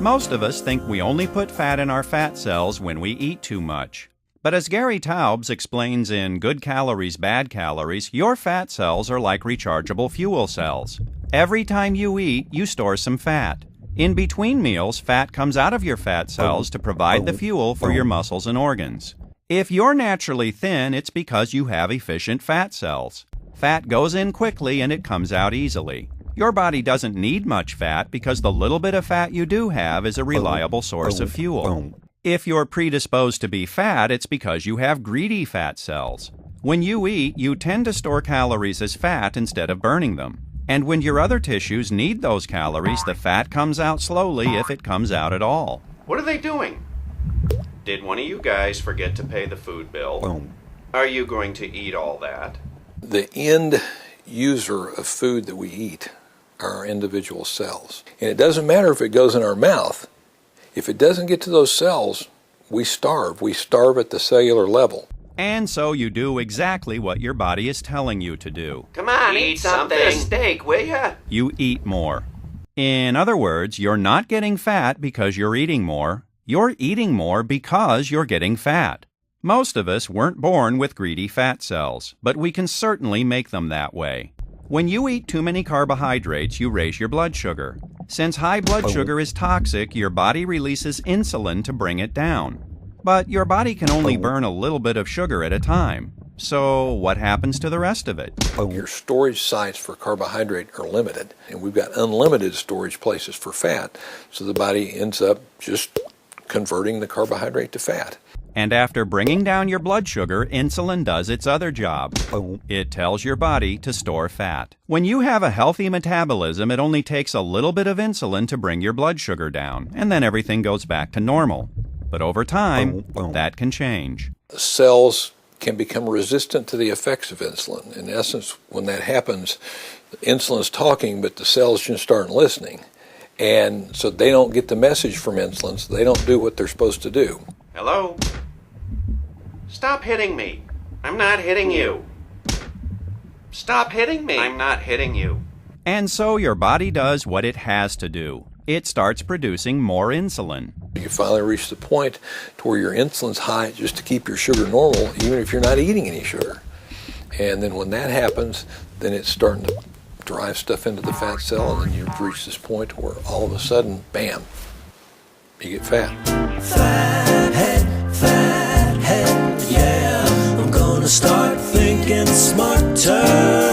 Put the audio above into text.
Most of us think we only put fat in our fat cells when we eat too much. But as Gary Taubes explains in Good Calories, Bad Calories, your fat cells are like rechargeable fuel cells. Every time you eat, you store some fat. In between meals, fat comes out of your fat cells to provide the fuel for your muscles and organs. If you're naturally thin, it's because you have efficient fat cells. Fat goes in quickly and it comes out easily. Your body doesn't need much fat because the little bit of fat you do have is a reliable source of fuel. If you're predisposed to be fat, it's because you have greedy fat cells. When you eat, you tend to store calories as fat instead of burning them. And when your other tissues need those calories, the fat comes out slowly if it comes out at all. What are they doing? Did one of you guys forget to pay the food bill? Are you going to eat all that? The end user of food that we eat are our individual cells. And it doesn't matter if it goes in our mouth. If it doesn't get to those cells, we starve. We starve at the cellular level. And so you do exactly what your body is telling you to do. Come on, eat something. A steak, will ya? You eat more. In other words, you're not getting fat because you're eating more. You're eating more because you're getting fat. Most of us weren't born with greedy fat cells, but we can certainly make them that way. When you eat too many carbohydrates, you raise your blood sugar. Since high blood sugar is toxic, your body releases insulin to bring it down. But your body can only burn a little bit of sugar at a time. So what happens to the rest of it? Your storage sites for carbohydrate are limited, and we've got unlimited storage places for fat, so the body ends up just converting the carbohydrate to fat. And after bringing down your blood sugar, insulin does its other job. It tells your body to store fat. When you have a healthy metabolism, it only takes a little bit of insulin to bring your blood sugar down, and then everything goes back to normal. But over time, that can change. Cells can become resistant to the effects of insulin. In essence, when that happens, insulin's talking, but the cells just aren't listening. And so they don't get the message from insulin, so they don't do what they're supposed to do. Hello? Stop hitting me. I'm not hitting you. Stop hitting me. I'm not hitting you. And so your body does what it has to do. It starts producing more insulin. You finally reach the point to where your insulin's high just to keep your sugar normal, even if you're not eating any sugar. And then when that happens, then it's starting to drive stuff into the fat cell, and then you've reached this point where all of a sudden, bam, you get fat. Fat head, yeah. I'm gonna start thinking smarter.